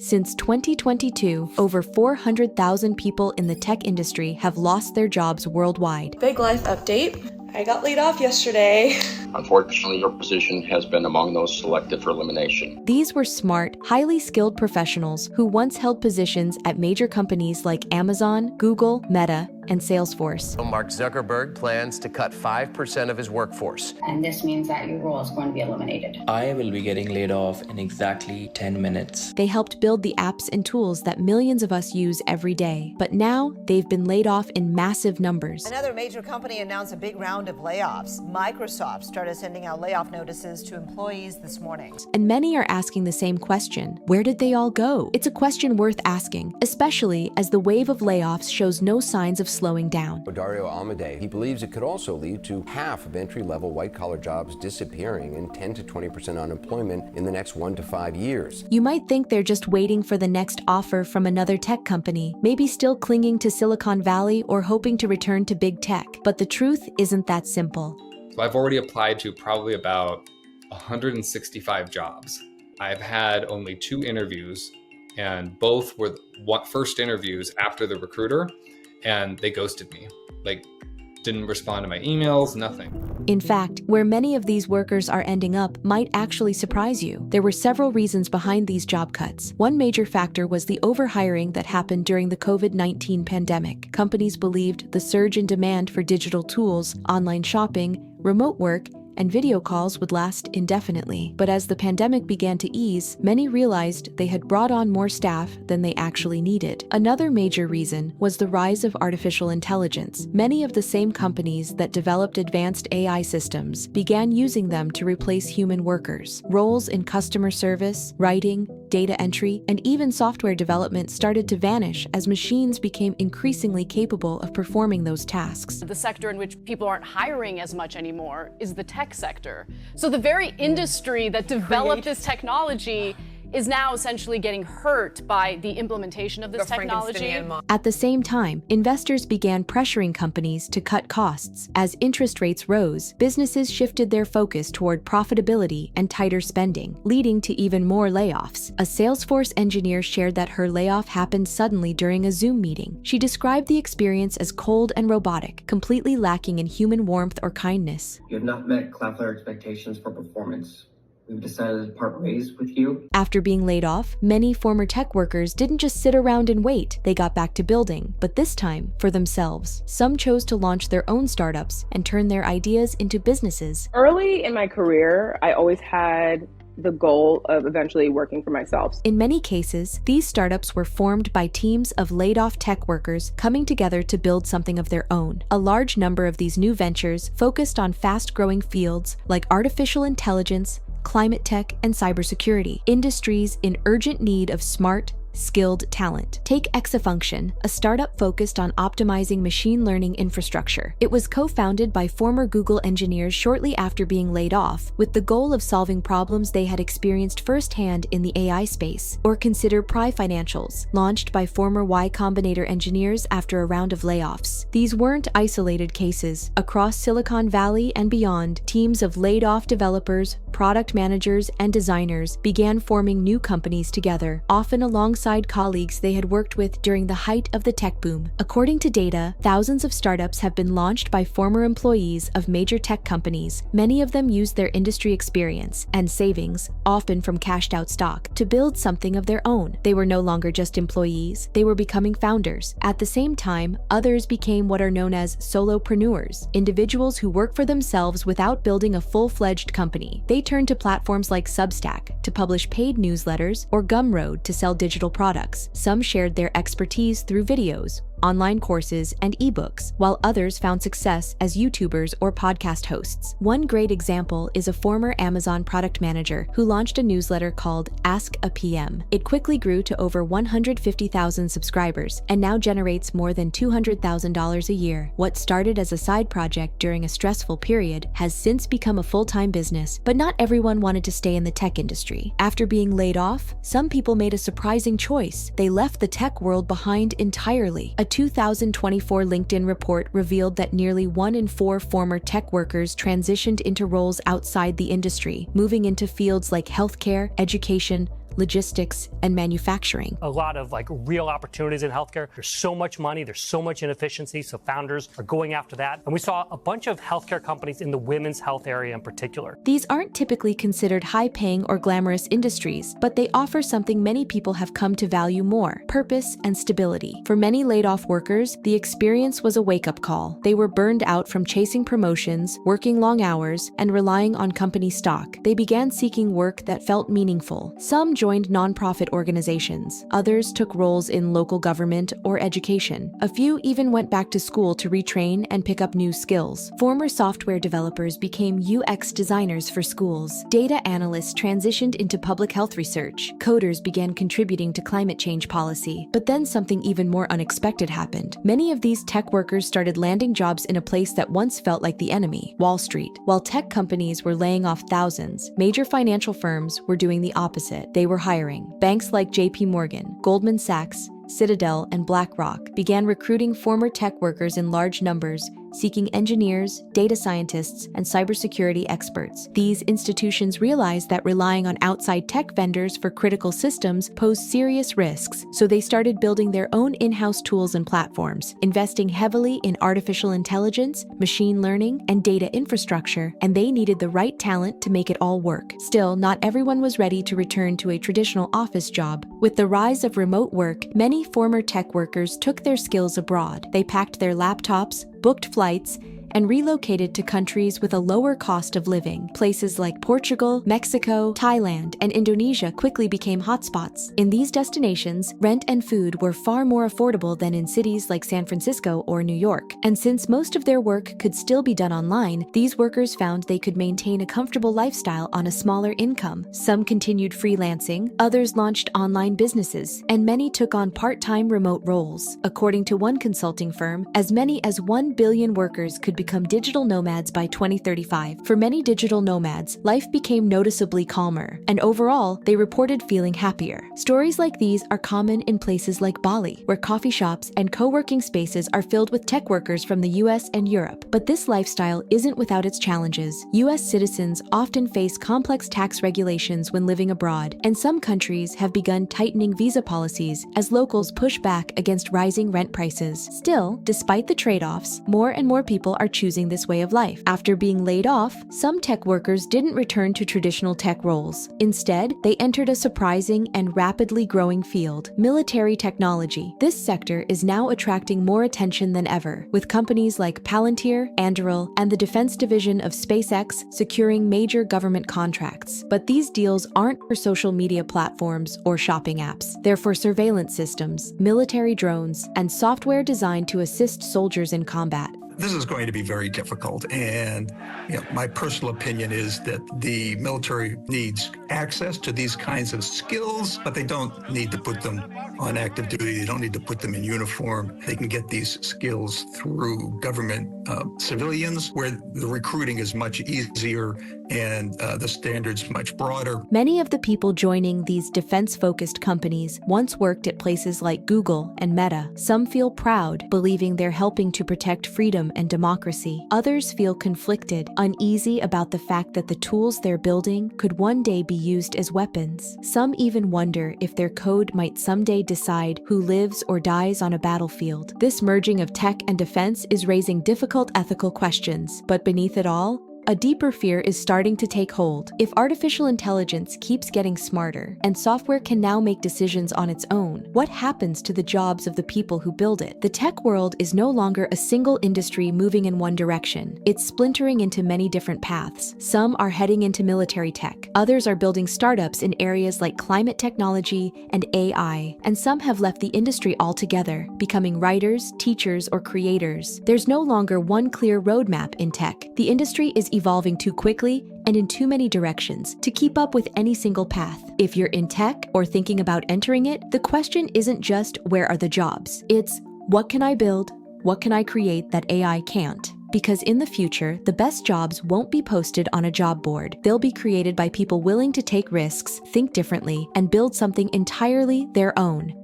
Since 2022, over 400,000 people in the tech industry have lost their jobs worldwide. Big life update. I got laid off yesterday. Unfortunately, your position has been among those selected for elimination. These were smart, highly skilled professionals who once held positions at major companies like Amazon, Google, Meta, and Salesforce. Mark Zuckerberg plans to cut 5% of his workforce. And this means that your role is going to be eliminated. I will be getting laid off in exactly 10 minutes. They helped build the apps and tools that millions of us use every day. But now, they've been laid off in massive numbers. Another major company announced a big round of layoffs. Microsoft started sending out layoff notices to employees this morning. And many are asking the same question: where did they all go? It's a question worth asking, especially as the wave of layoffs shows no signs of slowing down. Dario Almeida, he believes it could also lead to half of entry-level white-collar jobs disappearing and 10 to 20% unemployment in the next 1 to 5 years. You might think they're just waiting for the next offer from another tech company, maybe still clinging to Silicon Valley or hoping to return to big tech. But the truth isn't that simple. So I've already applied to probably about 165 jobs. I've had only 2 interviews, and both were first interviews after the recruiter, and they ghosted me. Didn't respond to my emails, nothing. In fact, where many of these workers are ending up might actually surprise you. There were several reasons behind these job cuts. One major factor was the overhiring that happened during the COVID-19 pandemic. Companies believed the surge in demand for digital tools, online shopping, remote work, and video calls would last indefinitely. But as the pandemic began to ease, many realized they had brought on more staff than they actually needed. Another major reason was the rise of artificial intelligence. Many of the same companies that developed advanced AI systems began using them to replace human workers. Roles in customer service, writing, data entry, and even software development started to vanish as machines became increasingly capable of performing those tasks. The sector in which people aren't hiring as much anymore is the tech sector. So the very industry that developed this technology is now essentially getting hurt by the implementation of this technology. At the same time, investors began pressuring companies to cut costs. As interest rates rose, businesses shifted their focus toward profitability and tighter spending, leading to even more layoffs. A Salesforce engineer shared that her layoff happened suddenly during a Zoom meeting. She described the experience as cold and robotic, completely lacking in human warmth or kindness. You have not met Cloudflare expectations for performance. We've decided to part ways with you. After being laid off, many former tech workers didn't just sit around and wait. They got back to building, but this time for themselves. Some chose to launch their own startups and turn their ideas into businesses. Early in my career, I always had the goal of eventually working for myself. In many cases, these startups were formed by teams of laid-off tech workers coming together to build something of their own. A large number of these new ventures focused on fast-growing fields like artificial intelligence, climate tech, and cybersecurity, industries in urgent need of smart, skilled talent. Take Exafunction, a startup focused on optimizing machine learning infrastructure. It was co-founded by former Google engineers shortly after being laid off, with the goal of solving problems they had experienced firsthand in the AI space. Or consider Pry Financials, launched by former Y Combinator engineers after a round of layoffs. These weren't isolated cases. Across Silicon Valley and beyond, teams of laid-off developers, product managers, and designers began forming new companies together, often alongside colleagues they had worked with during the height of the tech boom. According to data, thousands of startups have been launched by former employees of major tech companies. Many of them used their industry experience and savings, often from cashed-out stock, to build something of their own. They were no longer just employees, they were becoming founders. At the same time, others became what are known as solopreneurs, individuals who work for themselves without building a full-fledged company. They turned to platforms like Substack to publish paid newsletters or Gumroad to sell digital products. Some shared their expertise through videos, online courses, and ebooks, while others found success as YouTubers or podcast hosts. One great example is a former Amazon product manager who launched a newsletter called Ask a PM. It quickly grew to over 150,000 subscribers and now generates more than $200,000 a year. What started as a side project during a stressful period has since become a full-time business, but not everyone wanted to stay in the tech industry. After being laid off, some people made a surprising choice. They left the tech world behind entirely. A 2024 LinkedIn report revealed that nearly 1 in 4 former tech workers transitioned into roles outside the industry, moving into fields like healthcare, education, logistics, and manufacturing. A lot of real opportunities in healthcare. There's so much money, there's so much inefficiency, so founders are going after that. And we saw a bunch of healthcare companies in the women's health area in particular. These aren't typically considered high-paying or glamorous industries, but they offer something many people have come to value more: purpose and stability. For many laid-off workers, the experience was a wake-up call. They were burned out from chasing promotions, working long hours, and relying on company stock. They began seeking work that felt meaningful. Some joined nonprofit organizations. Others took roles in local government or education. A few even went back to school to retrain and pick up new skills. Former software developers became UX designers for schools. Data analysts transitioned into public health research. Coders began contributing to climate change policy. But then something even more unexpected happened. Many of these tech workers started landing jobs in a place that once felt like the enemy: Wall Street. While tech companies were laying off thousands, major financial firms were doing the opposite. They were hiring. Banks like JP Morgan, Goldman Sachs, Citadel, and BlackRock began recruiting former tech workers in large numbers, seeking engineers, data scientists, and cybersecurity experts. These institutions realized that relying on outside tech vendors for critical systems posed serious risks, so they started building their own in-house tools and platforms, investing heavily in artificial intelligence, machine learning, and data infrastructure, and they needed the right talent to make it all work. Still, not everyone was ready to return to a traditional office job. With the rise of remote work, many former tech workers took their skills abroad. They packed their laptops, booked flights, and relocated to countries with a lower cost of living. Places like Portugal, Mexico, Thailand, and Indonesia quickly became hotspots. In these destinations, rent and food were far more affordable than in cities like San Francisco or New York. And since most of their work could still be done online, these workers found they could maintain a comfortable lifestyle on a smaller income. Some continued freelancing, others launched online businesses, and many took on part-time remote roles. According to one consulting firm, as many as 1 billion workers could become digital nomads by 2035. For many digital nomads, life became noticeably calmer, and overall, they reported feeling happier. Stories like these are common in places like Bali, where coffee shops and co-working spaces are filled with tech workers from the US and Europe. But this lifestyle isn't without its challenges. US citizens often face complex tax regulations when living abroad, and some countries have begun tightening visa policies as locals push back against rising rent prices. Still, despite the trade-offs, more and more people are choosing this way of life. After being laid off, some tech workers didn't return to traditional tech roles. Instead, they entered a surprising and rapidly growing field: military technology. This sector is now attracting more attention than ever, with companies like Palantir, Anduril, and the defense division of SpaceX securing major government contracts. But these deals aren't for social media platforms or shopping apps. They're for surveillance systems, military drones, and software designed to assist soldiers in combat. This is going to be very difficult, and my personal opinion is that the military needs access to these kinds of skills, but they don't need to put them on active duty. They don't need to put them in uniform. They can get these skills through government civilians, where the recruiting is much easier and the standards much broader. Many of the people joining these defense-focused companies once worked at places like Google and Meta. Some feel proud, believing they're helping to protect freedom and democracy. Others feel conflicted, uneasy about the fact that the tools they're building could one day be used as weapons. Some even wonder if their code might someday decide who lives or dies on a battlefield. This merging of tech and defense is raising difficult ethical questions, but beneath it all, a deeper fear is starting to take hold. If artificial intelligence keeps getting smarter, and software can now make decisions on its own, what happens to the jobs of the people who build it? The tech world is no longer a single industry moving in one direction. It's splintering into many different paths. Some are heading into military tech, others are building startups in areas like climate technology and AI, and some have left the industry altogether, becoming writers, teachers, or creators. There's no longer one clear roadmap in tech. The industry is evolving too quickly and in too many directions to keep up with any single path. If you're in tech or thinking about entering it, the question isn't just where are the jobs? It's what can I build? What can I create that AI can't? Because in the future, the best jobs won't be posted on a job board. They'll be created by people willing to take risks, think differently, and build something entirely their own.